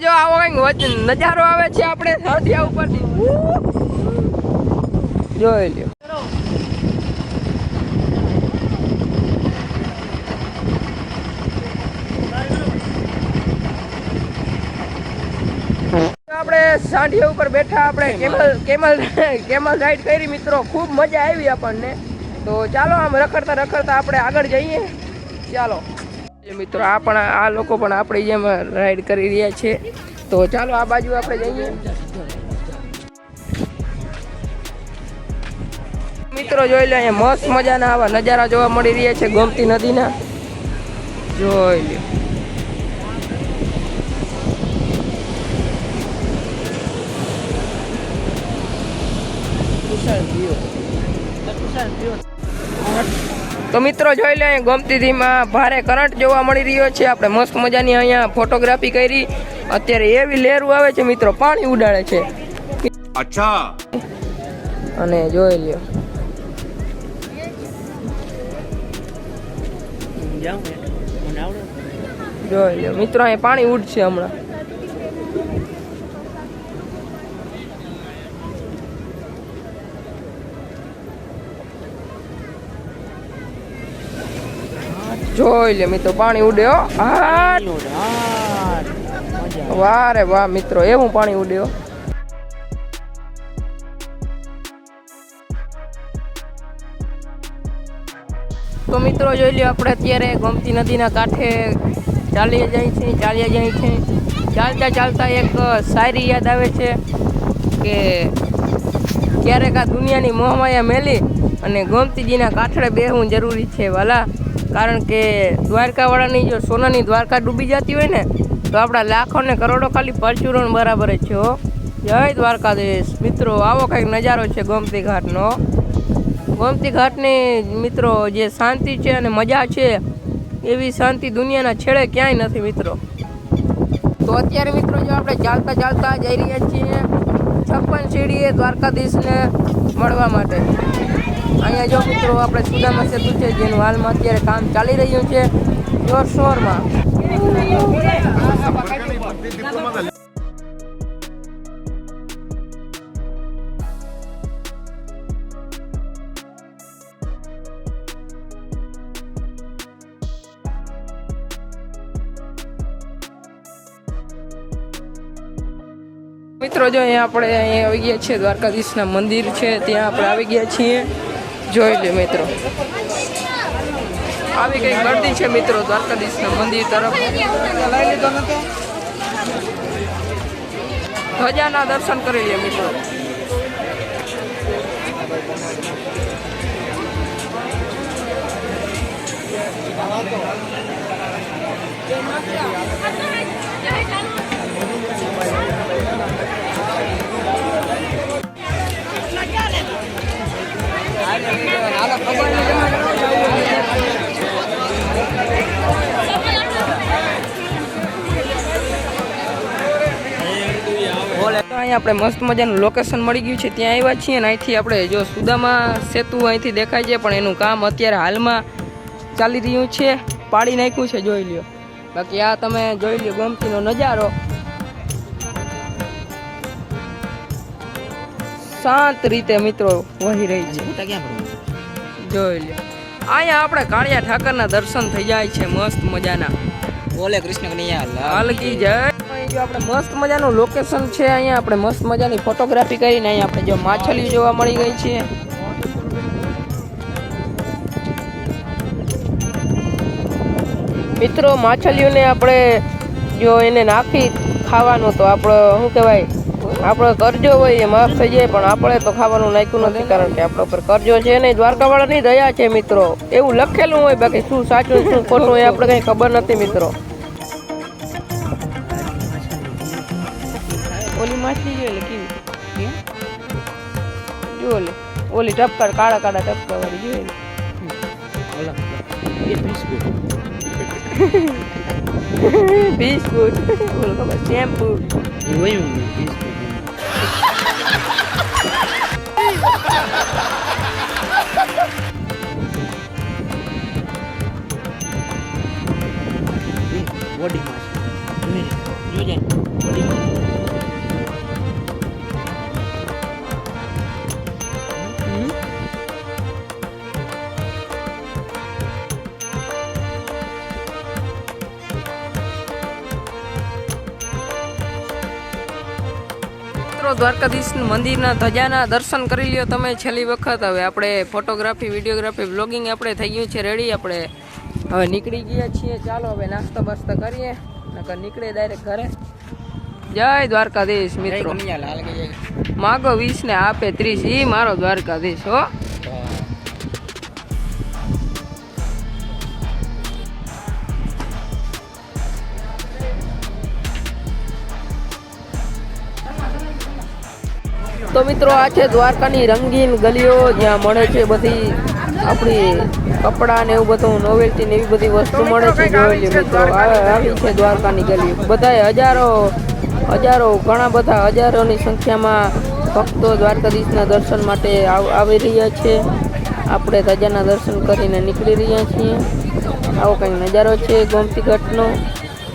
જો આવો કઈક નજારો આવે છે આપણે સાંઢિયા ઉપરથી જોઈ લ્યો આપણે સાંઢિયા ઉપર બેઠા આપણે કેમલ રાઈડ કરી મિત્રો ખૂબ મજા આવી આપણને તો ચાલો આમ રખડતા રખડતા આપણે આગળ જઈએ ચાલો મિત્રો આ લોકો પણ આપણી જેમ રાઈડ કરી રહ્યા છે તો ચાલો આ બાજુ આપણે જઈએ મિત્રો જોઈ લો અહીંયા મસ્ત મજાના આવા નજારા જોવા મળી રહ્યા છે ગોમતી નદીના જોઈ લો તો મિત્રો જોઈ લે ગોમતી નદીમાં ભારે કરંટ જોવા મળી રહ્યો છે આપણે મસ્ત મજાની અહીંયા ફોટોગ્રાફી કરી અત્યારે એવી લહેરું આવે છે મિત્રો પાણી ઉડાડે છે અચ્છા અને જોઈ લ્યો જોઈ લ્યો મિત્રો અહીંયા પાણી ઉડશે હમણાં જોઈ લે મિત્રો પાણી ઉડે હો વાહ રે વાહ મિત્રો એવું પાણી ઉડે હો તો મિત્રો જોઈ લ્યો આપણે અત્યારે ગોમતી નદીના કાંઠે ચાલ્યા જાય છે ચાલતા ચાલતા એક શાયરી યાદ આવે છે કે ક્યારેક આ દુનિયાની મોહમાયા મેલી અને ગોમતીજીના કાંઠે બેહવું જરૂરી છે વાલા કારણ કે દ્વારકાવાળાની જો સોનાની દ્વારકા ડૂબી જતી હોય ને તો આપણા લાખો ને કરોડો ખાલી પરચુરણ બરાબર જ છે હો જય દ્વારકાધીશ મિત્રો આવો કંઈક નજારો છે ગોમતી ઘાટનો ગોમતી ઘાટની મિત્રો જે શાંતિ છે અને મજા છે એવી શાંતિ દુનિયાના છેડે ક્યાંય નથી મિત્રો તો અત્યારે મિત્રો જો આપણે ચાલતા ચાલતા જઈ રહ્યા છીએ 56 સીડીએ દ્વારકાધીશને મળવા માટે અહીંયા જો મિત્રો આપણે સુદામા સેતુ છે જેનું હાલમાં અત્યારે કામ ચાલી રહ્યું છે જોરશોરમાં મિત્રો જો અહીંયા આપણે અહીંયા આવી ગયા છીએ દ્વારકાધીશના મંદિર છે ત્યાં આપણે આવી ગયા છીએ જોઈ લે મિત્રો આવી કઈ ગળદી છે મિત્રો દ્વારકાધીશના મંદિર તરફ ધજાના દર્શન કરી લે મિત્રો અહીંયા આપણે મસ્ત મજાનું લોકેશન મળી ગયું છે ત્યાં આવ્યા છીએ અને અહીંથી આપણે જો સુદામા સેતુ અહીંથી દેખાય છે પણ એનું કામ અત્યારે હાલમાં ચાલી રહ્યું છે પાડી નાખ્યું છે જોઈ લ્યો બાકી આ તમે જોઈ લ્યો ગોમતીનો નજારો શાંત રીતે મિત્રો વહી રહી છે જોઈ લ્યો અહીંયા આપણે કાળિયા ઠાકરના દર્શન થઈ જાય છે મસ્ત મજાના બોલે કૃષ્ણ કનૈયા લાલ કી જય જો આપણે મસ્ત મજાનું લોકેશન છે અહીંયા આપણે મસ્ત મજાની ફોટોગ્રાફી કરીને અહીંયા આપણે જો માછલીઓ જોવા મળી ગઈ છે મિત્રો માછલીઓને આપણે જો એને નાખી ખાવાનું તો આપણે શું કહેવાય આપણો કરજો હોય એ માફ થઈ જાય પણ આપણે તો ખાવાનું નાખ્યું નથી કારણ કે આપણા ઉપર કરજો છે નહીં દ્વારકાવાળાની દયા છે મિત્રો એવું લખેલું હોય બાકી શું સાચું શું ખોટું એ આપણે કંઈ ખબર નથી મિત્રો ઓલી માછલી જોઈ લે કેવી જો લે ઓલી ટપકા કાળા કાળા ટપકા વાળી જોઈ લે બિસ્કુટ બોલો ખબર શેમ્પુ બોડી દ્વારકાધીશ મંદિરના ધજાના દર્શન કરી લ્યો તમે છેલ્લી વખત. હવે આપણે ફોટોગ્રાફી, વિડીયોગ્રાફી, બ્લોગિંગ આપણે થઈ ગયું છે રેડી. આપણે હવે નીકળી ગયા છીએ. ચાલો હવે નાસ્તો બાસ્તો કરીએ, નકર નીકળે ડાયરેક્ટ ઘરે. જય દ્વારકાધીશ મિત્રો. માગો 20 ને આપે 30, ઈ મારો દ્વારકાધીશ હો. તો મિત્રો આ છે દ્વારકાની રંગીન ગલીઓ, જ્યાં મળે છે બધી આપણી કપડાં ને એવું બધું, નોવેલ્ટી ને એવી બધી વસ્તુ મળે છે. જોઈ લો મિત્રો, આવી છે દ્વારકાની ગલીઓ. બધાએ હજારો ઘણા બધા હજારોની સંખ્યામાં ભક્તો દ્વારકાધીશના દર્શન માટે આવી રહ્યા છે. આપણે ધજાના દર્શન કરીને નીકળી રહ્યા છીએ. આવો કંઈક નજારો છે ગોમતી ઘાટનો.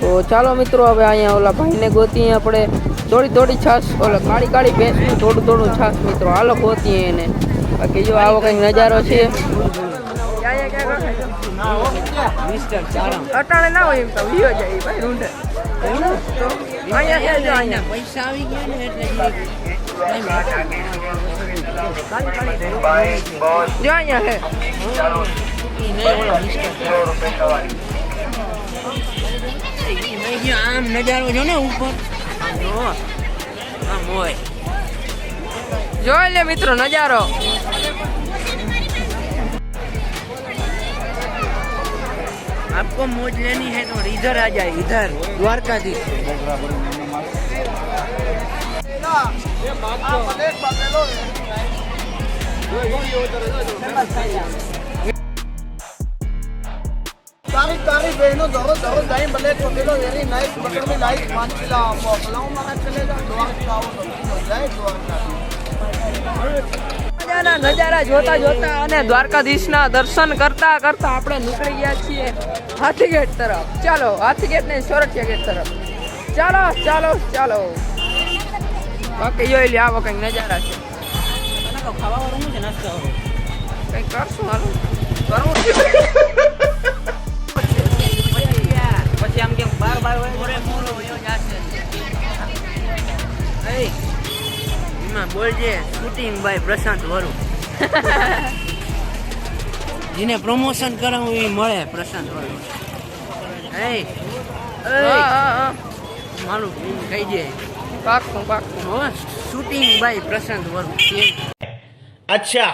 તો ચાલો મિત્રો હવે અહીંયા ઓલા ભાઈને ગોતીએ આપણે. થોડી છાશ, ઓલા કાળી ભેંસનું થોડું છાશ મિત્રો, હાલો ગોતીએ એને. બાકી જો આવો કંઈક નજારો છે. અટાણે ના હોય એમ તો વિયો જાય ભાઈ રૂંઢે. અહીંયા પૈસા આવી ગયા ને એટલે જો અહીંયા હે આમ નજારો જો ને ઉપર જોઈ લે મિત્રો નજારો. आपको मौज लेनी है तो इधर आ जाए, इधर द्वारकाधीश. तारीख बहनों जरूर टाइम ब्लैक पकड़ो, वेरी नाइस पकड़ में लाइक 5 किलो मोकलाओ मारा चलेगा. द्वारका आओ तो जय द्वारका. નજારા જોતા અને દ્વારકાધીશના દર્શન કરતા આપણે નીકળી ગયા છીએ હાથીગેટ તરફ. ચાલો હાથીગેટ ને સોરઠિયા ગેટ તરફ ચાલો. બાકી જોઈ લે આવો કંઈક નજારા છે. કંઈક કરશું હાલો કરવું પછી આમ કેમ બાર બોલજે શૂટિંગ બાય પ્રશાંત વરુ. જેને પ્રમોશન કરાવું એ મળે પ્રશાંત વરુ. મારું કહી દે પાકું શૂટિંગ બાય પ્રશાંત વરુ. अच्छा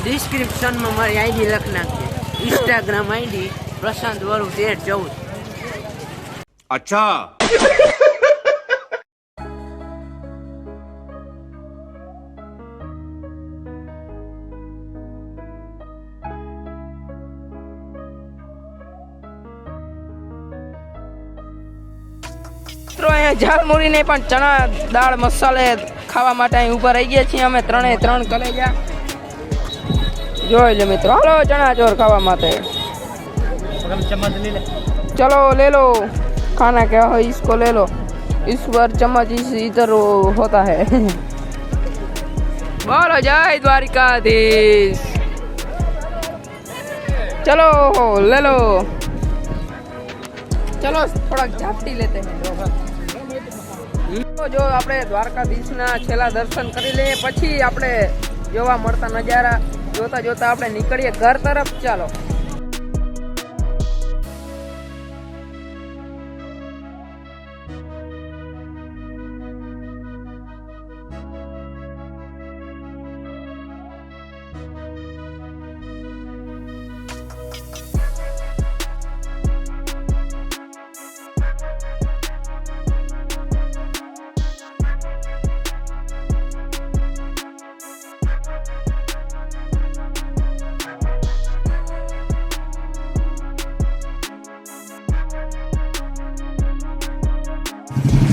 ડિસ્ક્રિપ્શનમાં મારી આઈડી લખ નાખજે. ઇન્સ્ટાગ્રામ આઈડી પ્રશાંત વરુ 1314. अच्छा મિત્રો અહીંયા ઝાલમુરી ને પણ ચણા દાળ મસાલે ખાવા માટે અહીં ઊભા રહી ગયા છીએ અમે ત્રણ કલેજા. જોઈ લે મિત્રો, હાલો ચણા ચોર ખાવા માટે. चलो ले लो खाना, क्या हो इसको ले लो. इस बार चम्मच इधर होता है. बोलो जय द्वारिकाधीश. चलो ले लो. चलो थोड़ा झापटी लेते हैं. જો આપણે દ્વારકાધીશના છેલ્લા દર્શન કરી લઈએ પછી આપણે જોવા મળતા નજારા જોતા આપણે નીકળીએ ઘર તરફ. ચાલો.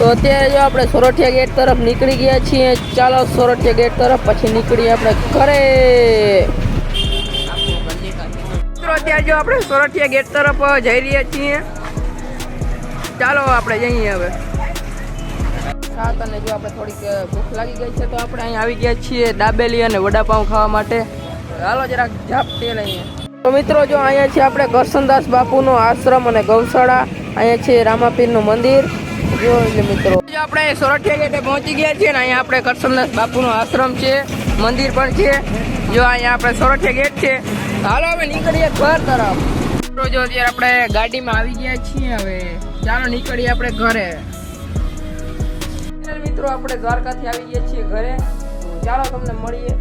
તો અત્યારે જો આપણે સોરઠિયા ગેટ તરફ નીકળી ગયા છીએ. ચાલો સોરઠિયા ગેટ તરફ, પછી નીકળીએ આપણે ઘરે. મિત્રો અત્યારે જો આપણે સોરઠિયા ગેટ તરફ જઈ રહ્યા છીએ. ચાલો આપણે જઈએ હવે. સાત અને જો આપણે થોડીક ભૂખ લાગી ગઈ છે તો આપણે અહીં આવી ગયા છીએ દાબેલી અને વડાપાઉં ખાવા માટે. હાલો જરાક ઝાપટી લઈએ. તો મિત્રો જો અહીંયા છે આપણે કરશનદાસ બાપુનો આશ્રમ અને ગૌશાળા. અહીંયા છે રામાપીરનું મંદિર. જો એટલે મિત્રો આપણે સોરઠિયા ગેટે પહોંચી ગયા છીએ ને અહીંયા આપણે કરશનદાસ બાપુનો આશ્રમ છે, મંદિર પણ છે. જો અહીંયા આપણે સોરઠિયા ગેટ છે. હાલો હવે નીકળીએ ઘર તરફ. જો અત્યારે આપણે ગાડીમાં આવી ગયા છીએ. હવે ચાલો નીકળીએ આપણે ઘરે. મિત્રો આપણે દ્વારકાથી આવી ગયા છીએ ઘરે. ચાલો તમને મળીએ.